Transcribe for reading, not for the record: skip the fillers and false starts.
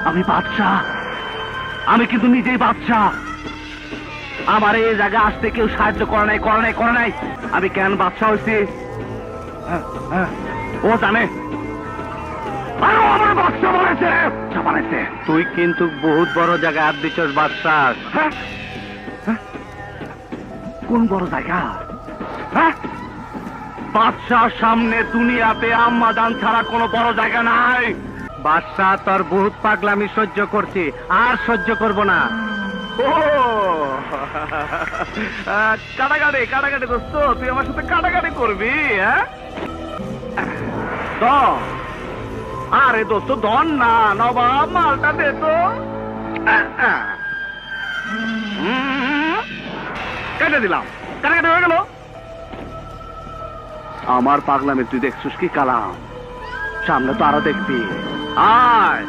আমি বাদশাহ, আমি কিন্তু নিজেই বাদশাহ। আমার এই জায়গায় আসতে কেউ সাহায্য করে নাই। আমি কেন বাদশাহ হয়েছি ও জানে। আমার বাদশাহ বানাইছে। তুই কিন্তু বহুত বড় জায়গায় হাত দিচ্ছস বাদশাহ। কোন বড় জায়গা? বাদশার সামনে দুনিয়াতে আম্মাজান ছাড়া কোনো বড় জায়গা নাই। বাদশাহ তোর বহুত পাগলামি সহ্য করছি, আর সহ্য করব না। ও কাটাকাটি দোস্ত, তুই আমার সাথে কাটাকাটি করবি? আরে দোস্ত ধন না, নবাব মালটা দে তো। কেটে দিলাম, কাটাকাটি হয়ে গেল। আমার পাগলামে তুই দেখছিস কি কালাম? সামনে তো আরো দেখবি। আয়